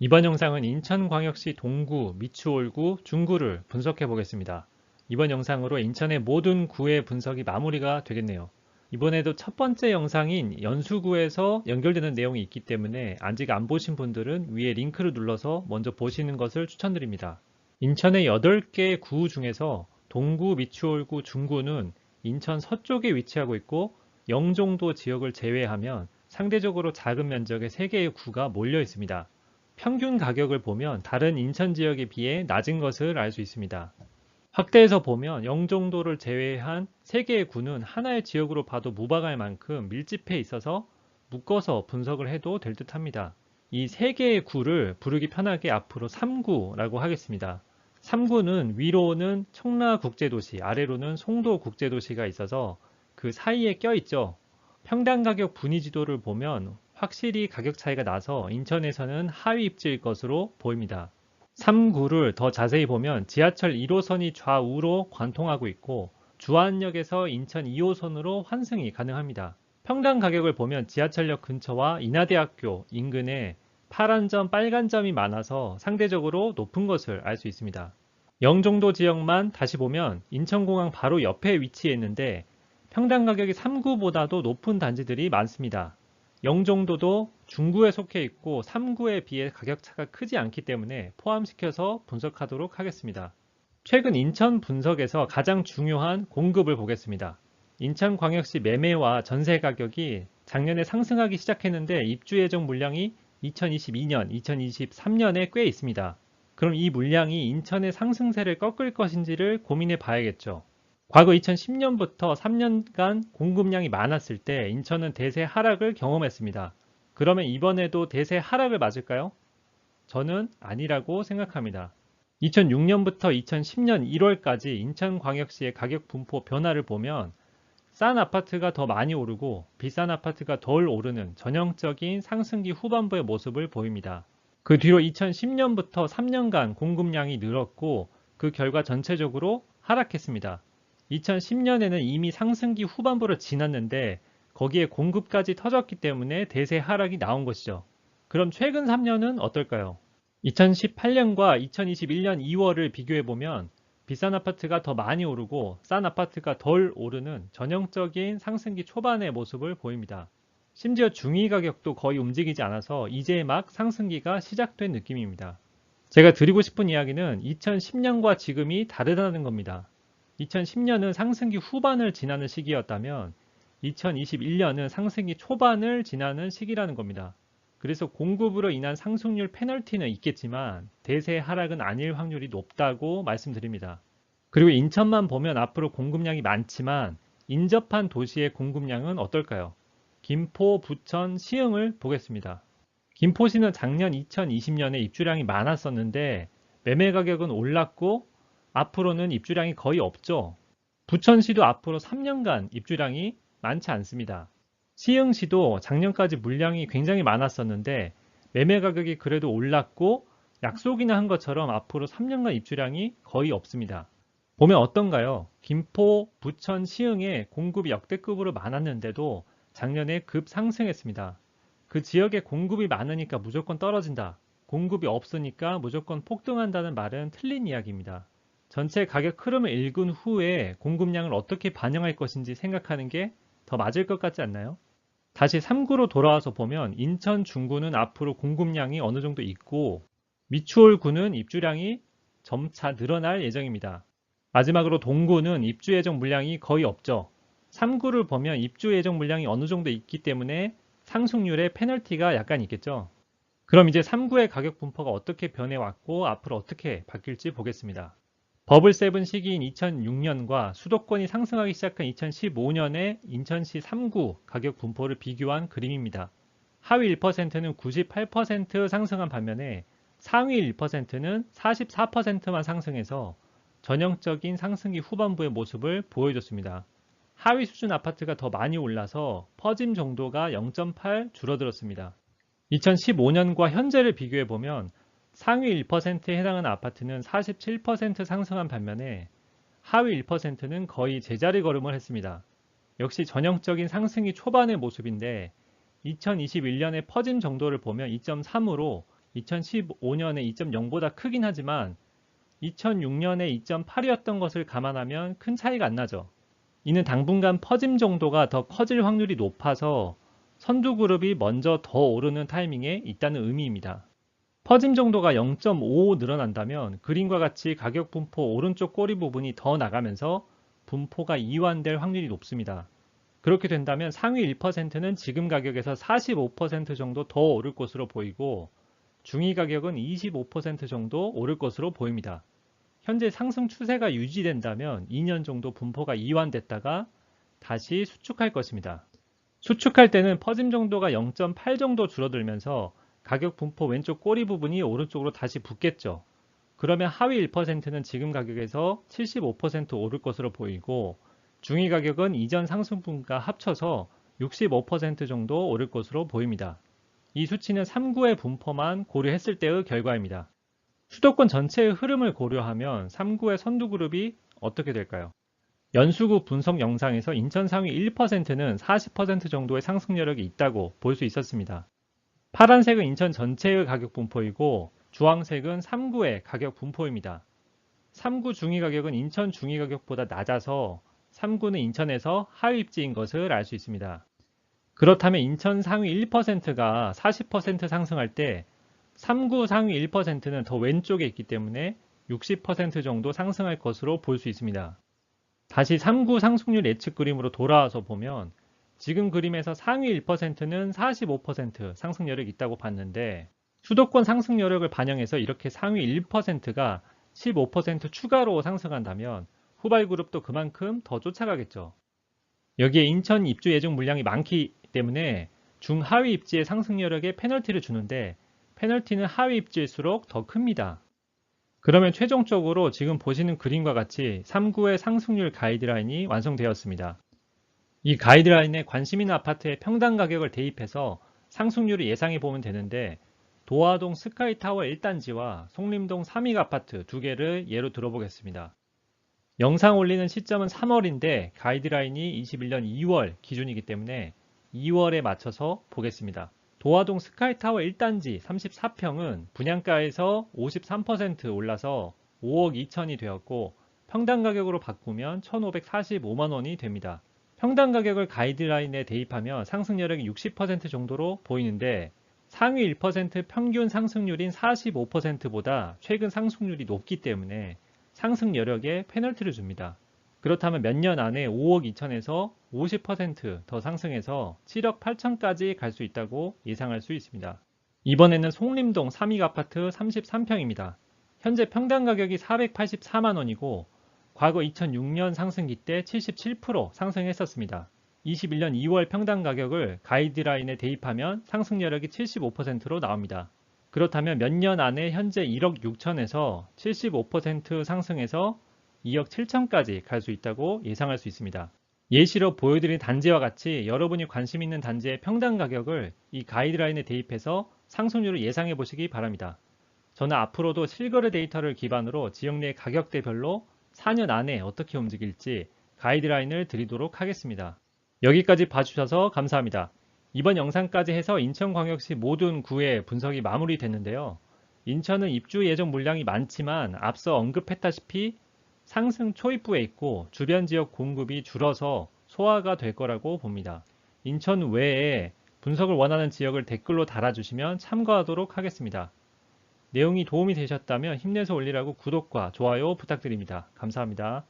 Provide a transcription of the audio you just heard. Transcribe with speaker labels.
Speaker 1: 이번 영상은 인천광역시 동구, 미추홀구, 중구를 분석해 보겠습니다. 이번 영상으로 인천의 모든 구의 분석이 마무리가 되겠네요. 이번에도 첫 번째 영상인 연수구에서 연결되는 내용이 있기 때문에 아직 안 보신 분들은 위에 링크를 눌러서 먼저 보시는 것을 추천드립니다. 인천의 8개 구 중에서 동구, 미추홀구, 중구는 인천 서쪽에 위치하고 있고 영종도 지역을 제외하면 상대적으로 작은 면적의 3개의 구가 몰려 있습니다. 평균 가격을 보면 다른 인천 지역에 비해 낮은 것을 알 수 있습니다. 확대해서 보면 영종도를 제외한 3개의 구는 하나의 지역으로 봐도 무방할 만큼 밀집해 있어서 묶어서 분석을 해도 될 듯 합니다. 이 3개의 구를 부르기 편하게 앞으로 3구라고 하겠습니다. 3구는 위로는 청라국제도시, 아래로는 송도국제도시가 있어서 그 사이에 껴있죠. 평당 가격 분위지도를 보면 확실히 가격 차이가 나서 인천에서는 하위 입지일 것으로 보입니다. 3구를 더 자세히 보면 지하철 1호선이 좌우로 관통하고 있고 주안역에서 인천 2호선으로 환승이 가능합니다. 평당 가격을 보면 지하철역 근처와 인하대학교 인근에 파란 점, 빨간 점이 많아서 상대적으로 높은 것을 알 수 있습니다. 영종도 지역만 다시 보면 인천공항 바로 옆에 위치해 있는데 평당 가격이 3구보다도 높은 단지들이 많습니다. 영종도도 중구에 속해 있고 3구에 비해 가격차가 크지 않기 때문에 포함시켜서 분석하도록 하겠습니다. 최근 인천 분석에서 가장 중요한 공급을 보겠습니다. 인천광역시 매매와 전세 가격이 작년에 상승하기 시작했는데 입주 예정 물량이 2022년, 2023년에 꽤 있습니다. 그럼 이 물량이 인천의 상승세를 꺾을 것인지를 고민해 봐야겠죠. 과거 2010년부터 3년간 공급량이 많았을 때 인천은 대세 하락을 경험했습니다. 그러면 이번에도 대세 하락을 맞을까요? 저는 아니라고 생각합니다. 2006년부터 2010년 1월까지 인천광역시의 가격 분포 변화를 보면 싼 아파트가 더 많이 오르고 비싼 아파트가 덜 오르는 전형적인 상승기 후반부의 모습을 보입니다. 그 뒤로 2010년부터 3년간 공급량이 늘었고 그 결과 전체적으로 하락했습니다. 2010년에는 이미 상승기 후반부를 지났는데 거기에 공급까지 터졌기 때문에 대세 하락이 나온 것이죠. 그럼 최근 3년은 어떨까요? 2018년과 2021년 2월을 비교해보면 비싼 아파트가 더 많이 오르고 싼 아파트가 덜 오르는 전형적인 상승기 초반의 모습을 보입니다. 심지어 중위 가격도 거의 움직이지 않아서 이제 막 상승기가 시작된 느낌입니다. 제가 드리고 싶은 이야기는 2010년과 지금이 다르다는 겁니다. 2010년은 상승기 후반을 지나는 시기였다면 2021년은 상승기 초반을 지나는 시기라는 겁니다. 그래서 공급으로 인한 상승률 페널티는 있겠지만 대세 하락은 아닐 확률이 높다고 말씀드립니다. 그리고 인천만 보면 앞으로 공급량이 많지만 인접한 도시의 공급량은 어떨까요? 김포, 부천, 시흥을 보겠습니다. 김포시는 작년 2020년에 입주량이 많았었는데 매매 가격은 올랐고 앞으로는 입주량이 거의 없죠. 부천시도 앞으로 3년간 입주량이 많지 않습니다. 시흥시도 작년까지 물량이 굉장히 많았었는데 매매 가격이 그래도 올랐고 약속이나 한 것처럼 앞으로 3년간 입주량이 거의 없습니다. 보면 어떤가요? 김포, 부천, 시흥에 공급이 역대급으로 많았는데도 작년에 급상승했습니다. 그 지역에 공급이 많으니까 무조건 떨어진다. 공급이 없으니까 무조건 폭등한다는 말은 틀린 이야기입니다. 전체 가격 흐름을 읽은 후에 공급량을 어떻게 반영할 것인지 생각하는 게 더 맞을 것 같지 않나요? 다시 3구로 돌아와서 보면 인천 중구는 앞으로 공급량이 어느 정도 있고 미추홀구는 입주량이 점차 늘어날 예정입니다. 마지막으로 동구는 입주 예정 물량이 거의 없죠. 3구를 보면 입주 예정 물량이 어느 정도 있기 때문에 상승률에 페널티가 약간 있겠죠. 그럼 이제 3구의 가격 분포가 어떻게 변해왔고 앞으로 어떻게 바뀔지 보겠습니다. 버블 세븐 시기인 2006년과 수도권이 상승하기 시작한 2015년의 인천시 3구 가격 분포를 비교한 그림입니다. 하위 1%는 98% 상승한 반면에 상위 1%는 44%만 상승해서 전형적인 상승기 후반부의 모습을 보여줬습니다. 하위 수준 아파트가 더 많이 올라서 퍼짐 정도가 0.8 줄어들었습니다. 2015년과 현재를 비교해보면 상위 1%에 해당하는 아파트는 47% 상승한 반면에 하위 1%는 거의 제자리 걸음을 했습니다. 역시 전형적인 상승이 초반의 모습인데 2021년의 퍼짐 정도를 보면 2.3으로 2015년에 2.0보다 크긴 하지만 2006년에 2.8이었던 것을 감안하면 큰 차이가 안 나죠. 이는 당분간 퍼짐 정도가 더 커질 확률이 높아서 선두그룹이 먼저 더 오르는 타이밍에 있다는 의미입니다. 퍼짐 정도가 0.5 늘어난다면 그림과 같이 가격 분포 오른쪽 꼬리 부분이 더 나가면서 분포가 이완될 확률이 높습니다. 그렇게 된다면 상위 1%는 지금 가격에서 45% 정도 더 오를 것으로 보이고 중위 가격은 25% 정도 오를 것으로 보입니다. 현재 상승 추세가 유지된다면 2년 정도 분포가 이완됐다가 다시 수축할 것입니다. 수축할 때는 퍼짐 정도가 0.8 정도 줄어들면서 가격 분포 왼쪽 꼬리 부분이 오른쪽으로 다시 붙겠죠. 그러면 하위 1%는 지금 가격에서 75% 오를 것으로 보이고 중위 가격은 이전 상승분과 합쳐서 65% 정도 오를 것으로 보입니다. 이 수치는 3구의 분포만 고려했을 때의 결과입니다. 수도권 전체의 흐름을 고려하면 3구의 선두그룹이 어떻게 될까요? 연수구 분석 영상에서 인천 상위 1%는 40% 정도의 상승 여력이 있다고 볼 수 있었습니다. 파란색은 인천 전체의 가격 분포이고 주황색은 3구의 가격 분포입니다. 3구 중위 가격은 인천 중위 가격보다 낮아서 3구는 인천에서 하위 입지인 것을 알 수 있습니다. 그렇다면 인천 상위 1%가 40% 상승할 때 3구 상위 1%는 더 왼쪽에 있기 때문에 60% 정도 상승할 것으로 볼 수 있습니다. 다시 3구 상승률 예측 그림으로 돌아와서 보면 지금 그림에서 상위 1%는 45% 상승 여력이 있다고 봤는데 수도권 상승 여력을 반영해서 이렇게 상위 1%가 15% 추가로 상승한다면 후발 그룹도 그만큼 더 쫓아가겠죠. 여기에 인천 입주 예정 물량이 많기 때문에 중하위 입지의 상승 여력에 페널티를 주는데 페널티는 하위 입지일수록 더 큽니다. 그러면 최종적으로 지금 보시는 그림과 같이 3구의 상승률 가이드라인이 완성되었습니다. 이 가이드라인에 관심 있는 아파트의 평당 가격을 대입해서 상승률을 예상해 보면 되는데 도화동 스카이타워 1단지와 송림동 3위 아파트 두 개를 예로 들어보겠습니다. 영상 올리는 시점은 3월인데 가이드라인이 21년 2월 기준이기 때문에 2월에 맞춰서 보겠습니다. 도화동 스카이타워 1단지 34평은 분양가에서 53% 올라서 5억 2천이 되었고 평당 가격으로 바꾸면 1,545만 원이 됩니다. 평당 가격을 가이드라인에 대입하면 상승 여력이 60% 정도로 보이는데 상위 1% 평균 상승률인 45%보다 최근 상승률이 높기 때문에 상승 여력에 페널티를 줍니다. 그렇다면 몇 년 안에 5억 2천에서 50% 상승해서 7억 8천까지 갈 수 있다고 예상할 수 있습니다. 이번에는 송림동 3위 아파트 33평입니다. 현재 평당 가격이 484만 원이고 과거 2006년 상승기 때 77% 상승했었습니다. 21년 2월 평당 가격을 가이드라인에 대입하면 상승 여력이 75%로 나옵니다. 그렇다면 몇 년 안에 현재 1억 6천에서 75% 상승해서 2억 7천까지 갈 수 있다고 예상할 수 있습니다. 예시로 보여드린 단지와 같이 여러분이 관심 있는 단지의 평당 가격을 이 가이드라인에 대입해서 상승률을 예상해 보시기 바랍니다. 저는 앞으로도 실거래 데이터를 기반으로 지역 내 가격대별로 4년 안에 어떻게 움직일지 가이드라인을 드리도록 하겠습니다. 여기까지 봐주셔서 감사합니다. 이번 영상까지 해서 인천광역시 모든 구의 분석이 마무리됐는데요. 인천은 입주 예정 물량이 많지만 앞서 언급했다시피 상승 초입부에 있고 주변 지역 공급이 줄어서 소화가 될 거라고 봅니다. 인천 외에 분석을 원하는 지역을 댓글로 달아주시면 참고하도록 하겠습니다. 내용이 도움이 되셨다면 힘내서 올리라고 구독과 좋아요 부탁드립니다. 감사합니다.